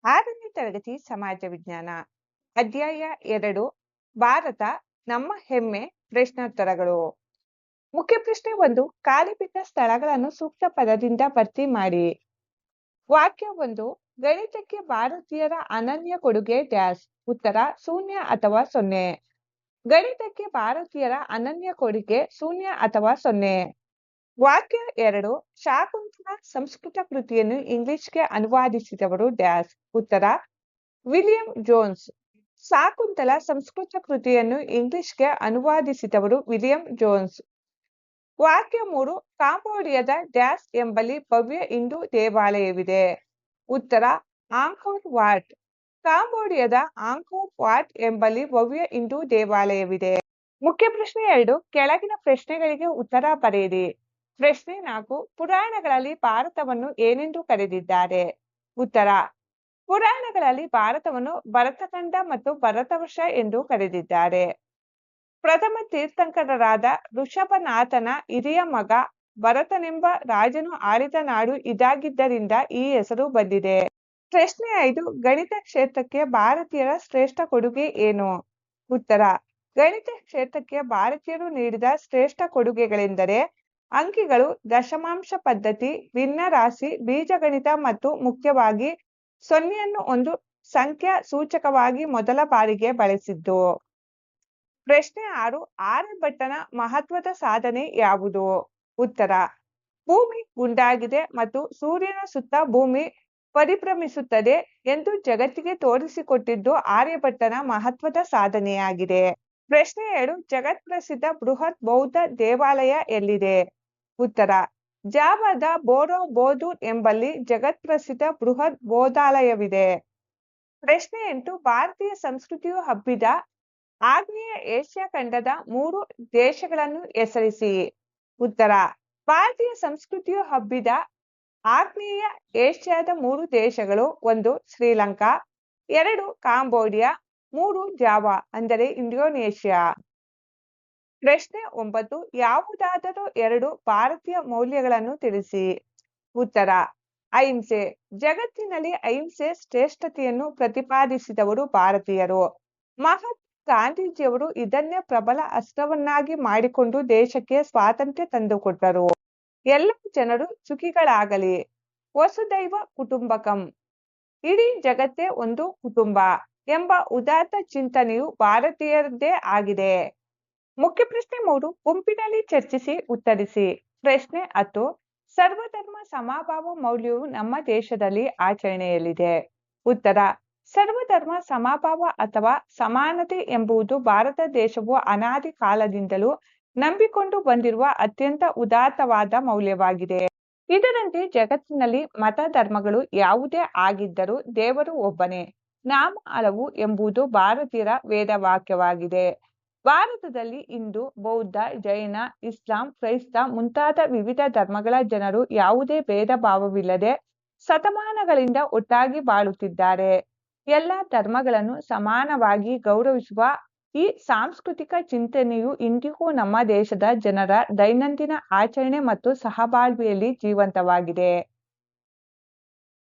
6ನೇ ತರಗತಿ ಸಮಾಜ ವಿಜ್ಞಾನ ಅಧ್ಯಾಯ 2 ಭಾರತ ನಮ್ಮ ಹೆಮ್ಮೆ ಪ್ರಶ್ನೋತ್ತರಗಳು. ಮುಖ್ಯ ಪ್ರಶ್ನೆ 1. ಖಾಲಿ ಬಿದ್ದ ಸ್ಥಳಗಳನ್ನು ಸೂಕ್ತ ಪದದಿಂದ ಭರ್ತಿ ಮಾಡಿ. ವಾಕ್ಯ 1. ಗಣಿತಕ್ಕೆ ಭಾರತೀಯರ ಅನನ್ಯ ಕೊಡುಗೆ ಡ್ಯಾಶ್. ಉತ್ತರ ಶೂನ್ಯ ಅಥವಾ 0. ಗಣಿತಕ್ಕೆ ಭಾರತೀಯರ ಅನನ್ಯ ಕೊಡುಗೆ ಶೂನ್ಯ ಅಥವಾ 0. ವಾಕ್ಯ 2. ಶಾಕುಂತಲ ಸಂಸ್ಕೃತ ಕೃತಿಯನ್ನು ಇಂಗ್ಲಿಷ್ಗೆ ಅನುವಾದಿಸಿದವರು ಡ್ಯಾಶ್. ಉತ್ತರ ವಿಲಿಯಂ ಜೋನ್ಸ್. ಶಾಕುಂತಲ ಸಂಸ್ಕೃತ ಕೃತಿಯನ್ನು ಇಂಗ್ಲಿಷ್ಗೆ ಅನುವಾದಿಸಿದವರು ವಿಲಿಯಂ ಜೋನ್ಸ್. ವಾಕ್ಯ 3. ಕಾಂಬೋಡಿಯಾದ ಡ್ಯಾಶ್ ಎಂಬಲ್ಲಿ ಭವ್ಯ ಹಿಂದೂ ದೇವಾಲಯವಿದೆ. ಉತ್ತರ ಆಂಕೋರ್ ವಾಟ್. ಕಾಂಬೋಡಿಯಾದ ಆಂಕೋರ್ ವಾಟ್ ಎಂಬಲ್ಲಿ ಭವ್ಯ ಹಿಂದೂ ದೇವಾಲಯವಿದೆ. ಮುಖ್ಯ ಪ್ರಶ್ನೆ 2. ಕೆಳಗಿನ ಪ್ರಶ್ನೆಗಳಿಗೆ ಉತ್ತರ ಬರೆಯಿರಿ. ಪ್ರಶ್ನೆ 4. ಪುರಾಣಗಳಲ್ಲಿ ಭಾರತವನ್ನು ಏನೆಂದು ಕರೆದಿದ್ದಾರೆ? ಉತ್ತರ ಪುರಾಣಗಳಲ್ಲಿ ಭಾರತವನ್ನು ಭರತಖಂಡ ಮತ್ತು ಭರತವರ್ಷ ಎಂದು ಕರೆದಿದ್ದಾರೆ. ಪ್ರಥಮ ತೀರ್ಥಂಕರರಾದ ಋಷಭನಾಥನ ಹಿರಿಯ ಮಗ ಭರತನೆಂಬ ರಾಜನು ಆಳಿದ ನಾಡು ಇದಾಗಿದ್ದರಿಂದ ಈ ಹೆಸರು ಬಂದಿದೆ. ಪ್ರಶ್ನೆ 5. ಗಣಿತ ಕ್ಷೇತ್ರಕ್ಕೆ ಭಾರತೀಯರ ಶ್ರೇಷ್ಠ ಕೊಡುಗೆ ಏನು? ಉತ್ತರ ಗಣಿತ ಕ್ಷೇತ್ರಕ್ಕೆ ಭಾರತೀಯರು ನೀಡಿದ ಶ್ರೇಷ್ಠ ಕೊಡುಗೆಗಳೆಂದರೆ ಅಂಕಿಗಳು, ದಶಮಾಂಶ ಪದ್ಧತಿ, ಭಿನ್ನರಾಶಿ, ಬೀಜಗಣಿತ ಮತ್ತು ಮುಖ್ಯವಾಗಿ ಸೊನ್ನೆಯನ್ನು ಒಂದು ಸಂಖ್ಯಾ ಸೂಚಕವಾಗಿ ಮೊದಲ ಬಾರಿಗೆ ಬಳಸಿದ್ದು. ಪ್ರಶ್ನೆ 6. ಆರ್ಯಭಟ್ಟನ ಮಹತ್ವದ ಸಾಧನೆ ಯಾವುದು? ಉತ್ತರ ಭೂಮಿ ಗುಂಡಾಗಿದೆ ಮತ್ತು ಸೂರ್ಯನ ಸುತ್ತ ಭೂಮಿ ಪರಿಭ್ರಮಿಸುತ್ತದೆ ಎಂದು ಜಗತ್ತಿಗೆ ತೋರಿಸಿಕೊಟ್ಟಿದ್ದು ಆರ್ಯಭಟ್ಟನ ಮಹತ್ವದ ಸಾಧನೆಯಾಗಿದೆ. ಪ್ರಶ್ನೆ 7. ಜಗತ್ಪ್ರಸಿದ್ಧ ಬೃಹತ್ ಬೌದ್ಧ ದೇವಾಲಯ ಎಲ್ಲಿದೆ? ಉತ್ತರ ಜಾವಾದ ಬೋರೋ ಬೋದೂರ್ ಎಂಬಲ್ಲಿ ಜಗತ್ಪ್ರಸಿದ್ಧ ಬೃಹತ್ ಬೌದ್ಧಾಲಯವಿದೆ. ಪ್ರಶ್ನೆ 8. ಭಾರತೀಯ ಸಂಸ್ಕೃತಿಯು ಹಬ್ಬಿದ ಆಗ್ನೇಯ ಏಷ್ಯಾ ಖಂಡದ 3 ದೇಶಗಳನ್ನು ಹೆಸರಿಸಿ. ಉತ್ತರ ಭಾರತೀಯ ಸಂಸ್ಕೃತಿಯು ಹಬ್ಬಿದ ಆಗ್ನೇಯ ಏಷ್ಯಾದ 3 ದೇಶಗಳು 1. ಶ್ರೀಲಂಕಾ, 2. ಕಾಂಬೋಡಿಯಾ, 3. ಜಾವಾ ಅಂದರೆ ಇಂಡೋನೇಷ್ಯಾ. ಪ್ರಶ್ನೆ 9. ಯಾವುದಾದರೂ 2 ಭಾರತೀಯ ಮೌಲ್ಯಗಳನ್ನು ತಿಳಿಸಿ. ಉತ್ತರ ಅಹಿಂಸೆ. ಜಗತ್ತಿನಲ್ಲಿ ಅಹಿಂಸೆ ಶ್ರೇಷ್ಠತೆಯನ್ನು ಪ್ರತಿಪಾದಿಸಿದವರು ಭಾರತೀಯರು. ಮಹಾತ್ಮ ಗಾಂಧೀಜಿಯವರು ಇದನ್ನೇ ಪ್ರಬಲ ಅಸ್ತ್ರವನ್ನಾಗಿ ಮಾಡಿಕೊಂಡು ದೇಶಕ್ಕೆ ಸ್ವಾತಂತ್ರ್ಯ ತಂದುಕೊಟ್ಟರು. ಎಲ್ಲ ಜನರು ಸುಖಿಗಳಾಗಲಿ. ವಸುದೈವ ಕುಟುಂಬಕಂ. ಇಡೀ ಜಗತ್ತೇ ಒಂದು ಕುಟುಂಬ ಎಂಬ ಉದಾತ್ತ ಚಿಂತನೆಯು ಭಾರತೀಯರದ್ದೇ ಆಗಿದೆ. ಮುಖ್ಯ ಪ್ರಶ್ನೆ 3. ಗುಂಪಿನಲ್ಲಿ ಚರ್ಚಿಸಿ ಉತ್ತರಿಸಿ. ಪ್ರಶ್ನೆ 10. ಸರ್ವಧರ್ಮ ಸಮಭಾವ ಮೌಲ್ಯವು ನಮ್ಮ ದೇಶದಲ್ಲಿ ಆಚರಣೆಯಲ್ಲಿದೆ. ಉತ್ತರ ಸರ್ವಧರ್ಮ ಸಮಭಾವ ಅಥವಾ ಸಮಾನತೆ ಎಂಬುದು ಭಾರತ ದೇಶವು ಅನಾದಿ ಕಾಲದಿಂದಲೂ ನಂಬಿಕೊಂಡು ಬಂದಿರುವ ಅತ್ಯಂತ ಉದಾತ್ತವಾದ ಮೌಲ್ಯವಾಗಿದೆ. ಇದರಂತೆ ಜಗತ್ತಿನಲ್ಲಿ ಮತ ಧರ್ಮಗಳು ಯಾವುದೇ ಆಗಿದ್ದರೂ ದೇವರು ಒಬ್ಬನೇ, ನಾಮ ಹಲವು ಎಂಬುದು ಭಾರತೀಯರ ವೇದವಾಕ್ಯವಾಗಿದೆ. ಭಾರತದಲ್ಲಿ ಹಿಂದೂ, ಬೌದ್ಧ, ಜೈನ, ಇಸ್ಲಾಂ, ಕ್ರೈಸ್ತ ಮುಂತಾದ ವಿವಿಧ ಧರ್ಮಗಳ ಜನರು ಯಾವುದೇ ಭೇದ ಭಾವವಿಲ್ಲದೆ ಶತಮಾನಗಳಿಂದ ಒಟ್ಟಾಗಿ ಬಾಳುತ್ತಿದ್ದಾರೆ. ಎಲ್ಲ ಧರ್ಮಗಳನ್ನು ಸಮಾನವಾಗಿ ಗೌರವಿಸುವ ಈ ಸಾಂಸ್ಕೃತಿಕ ಚಿಂತನೆಯು ಇಂದಿಗೂ ನಮ್ಮ ದೇಶದ ಜನರ ದೈನಂದಿನ ಆಚರಣೆ ಮತ್ತು ಸಹಬಾಳ್ವೆಯಲ್ಲಿ ಜೀವಂತವಾಗಿದೆ.